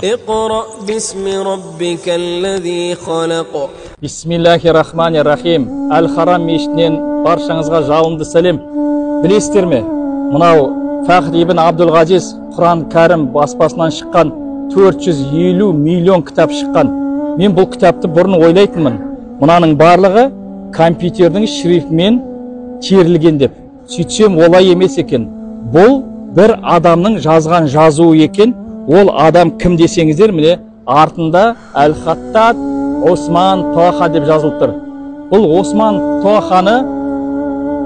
اقرأ باسم ربك الذي خلق. Бисмиллахир-рахманир-рахим. Әл-Харам мешітінен баршаңызға жалынды сәлем. Білесіздер ме? Мынау Фахр ибн Абдул-Ғазиз Құран кәрім баспасынан шыққан 450 миллион кітап шыққан. Мен бұл кітапты бұрын ойлайтынмын. Мынаның барлығы компьютердің шрифтімен терілген деп. Сөйтсем олай емес екен. Бұл бір адамның жазған жазуы екен. Ол адам кім десеңіздер, міне артында Әл-Хаттат Осман Тоха деп жазылып тұр. Бұл Осман Тоханы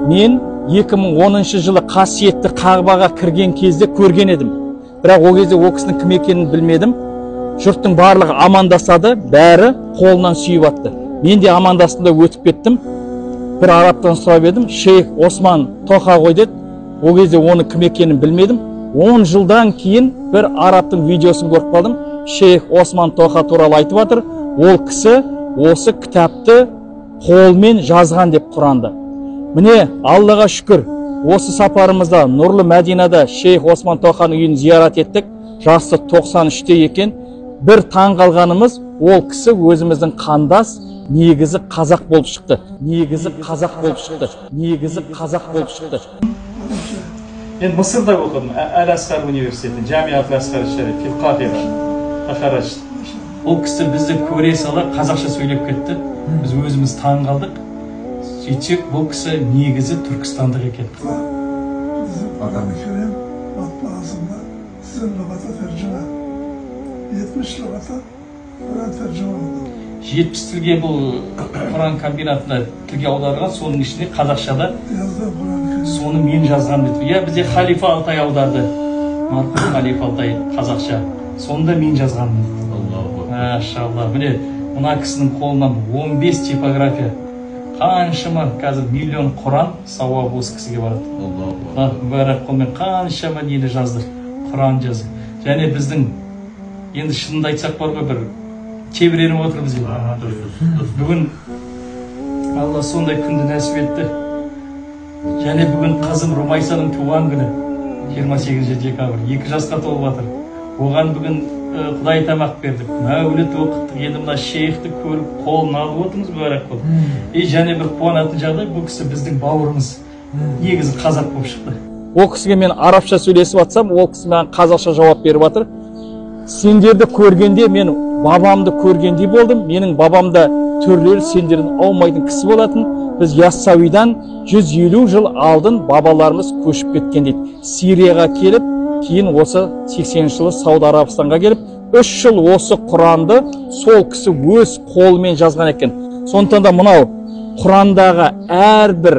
мен 2010 жылы қасиетті Қағбаға кірген кезде көрген едім. Бірақ ол кезде ол кісінің кім екенін білмедім. Жұрттың барлығы амандасады, бәрі қолынан сүйіп атты. Мен де амандастым да өтіп кеттім. Бір араптан сұрап едім, шейх Осман Тоха ғой деді. Ол кезде оны кім екенін білмедім. 10 жылдан кейін бір арабтың видеосын көріп қалдым. Шейх Осман Тоха туралы айтып жатыр. Ол кісі осы кітапты қолмен жазған деп Құранды. Міне, Аллаға шүкір, осы сапарымызда Нұрлы Мәдинада шейх Осман Тоханың үйін зиярат еттік. Жасы 93-те екен. Бір таң қалғанымыз, ол кісі өзіміздің қандас, негізі қазақ болып шықты. Мен Мысырда оқыдым, Әл-Асқар университетін, Жамиат Әл-Асқар Шариф, Фил-Қахира, Тахарадж. Ол кісі бізді көре сала қазақша сөйлеп кетті. Біз өзіміз таң қалдық. Сөйтсек, бұл кісі негізі Түркістандық екен. Kur'an-ı Kerim matbaasında sizin lügata tercüme. 70 lügata Kur'an tercüme oldu. 70 тілге бұл Құран комбинатында тілге аударған, соның ішінде қазақшада соны мен жазған деді. Бізде Халифа Алтай аударды. Марқұм Халифа Алтай қазақша. Сонда мен жазған деді. Машалла. Міне, мына кісінің қолынан 15 типография. Қаншама қазір миллион Құран сауабы осы кісіге барады. Мүбәрәк қолмен қаншама нені жаздыр. Құран жазды. Және біздің енді шынында айтсақ бар ғой, бір тебіреніп отырмыз енді. Бүгін Алла сондай күнді нәсіп етті. Және бүгін қызым Румайсаның туған күні 28 декабрь, 2 жасқа толып жатыр. Оған бүгін Құдай тамақ бердік, мәуліт оқыттық. Енді мына шейхті көріп қолын алып отырмыз, мүбәрәк қол. Және бір қуанатын жағдай, бұл кісі біздің бауырымыз. Негізі қазақ болып шықты. Ол кісіге мен арабша сөйлесіп атсам, ол кісі маған қазақша жауап беріп жатыр. Сендерді көргенде мен бабамды көргендей болдым. Менің бабамда түрлері сендердің аумайтын кісі болатын. Біз Яссауидан 150 жыл алдын бабаларымыз көшіп кеткен дейді. Сирияға келіп, кейін осы 80 жылы Сауд Арабстанға келіп, 3 жыл осы Құранды сол кісі өз қолымен жазған екен. Сондықтан да мынау Құрандағы әрбір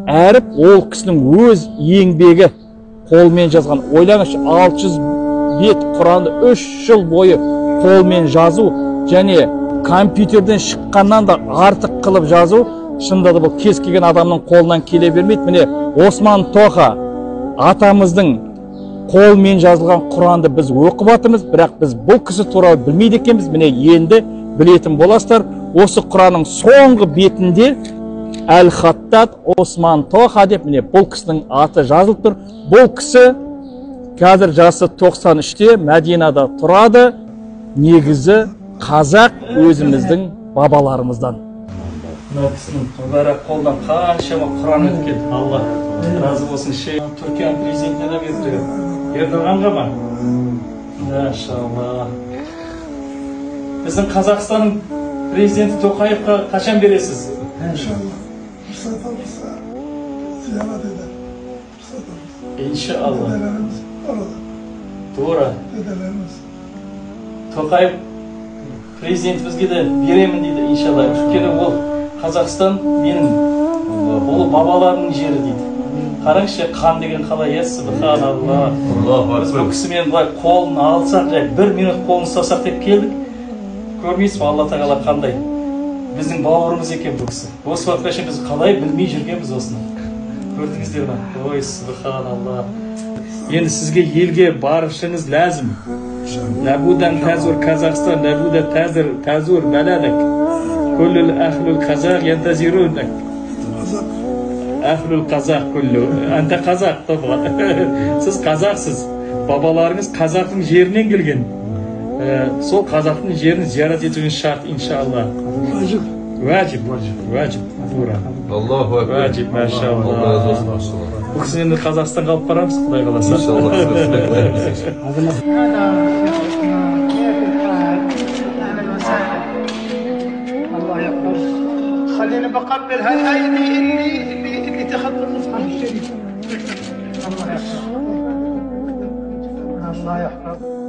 әріп ол кісінің өз еңбегі қолмен жазған. Ойлаңызшы, 600 бет Құранды 3 жыл бойы қолмен жазу және компьютерден шыққаннан да артық қылып жазу, шынында да бұл кез келген адамның қолынан келе бермейді. Міне Осман Тоха атамыздың қолмен жазылған Құранды біз оқып жатырмыз, бірақ біз бұл кісі туралы білмейді екенбіз. Міне енді білетін боласыздар. Осы Құранның соңғы бетінде Әл-Хаттат Осман Тоха деп міне бұл кісінің аты жазылып тұр. Бұл кісі қазір жасы 93-те Мәдинада тұрады. Негізі қазақ, өзіміздің бабаларымыздан. Мына кісінің мүбәрәк қолдан қаншама Құран өткен. Алла разы болсын. Түркия президентіне де берді. Ердоғанға ма? Машалла. Біздің Қазақстанның президенті Тоқаевқа қашан бересіз? İnşallah. Fırsat olursa ziyaret eder. Fırsat olursa. İnşallah. Dedelerimiz orada. Doğru. Dedelerimiz. Тоқаев президентімізге де беремін дейді, иншалла. Өйткені ол Қазақстан менің ол бабаларымның жері дейді. Қараңызшы, қан деген қалай, субханалла. Біз бұл кісімен былай қолын алсақ, 1 минут қолын ұстасақ деп келдік. Көрмейсіз, Алла тағала қандай біздің бауырымыз екен бұл кісі. Осы уақытқа шейін біз қалай білмей жүргенбіз осыны. Көрдіңіздер ме? Ой, субханалла. Енді сізге елге барышыңыз ләзім. Ләбудан тәзур Қазақстан, ләбудан тәзур бәләдік. Күліл әхлул қазақ ентазирунак. Әхлул қазақ күлі. Әнті қазақ тобға. Сіз қазақсыз. Бабаларыңыз қазақтың жерінен келген. сол қазақтың жерін зиярат етуіңіз шарт, иншалла. Acık. Вәжіп, вәжіп, тура. Allahu Ekber. Vacip, maşallah. Allah razı olsun. Maşallah. Bu kısım енді Қазақстанға алып барамыз, Құдай қаласа. İnşallah. الله يحفظ. خلينا بقبل هالايدي اللي تاخذ المصحف الشريف. الله يحفظ. الله يحفظ.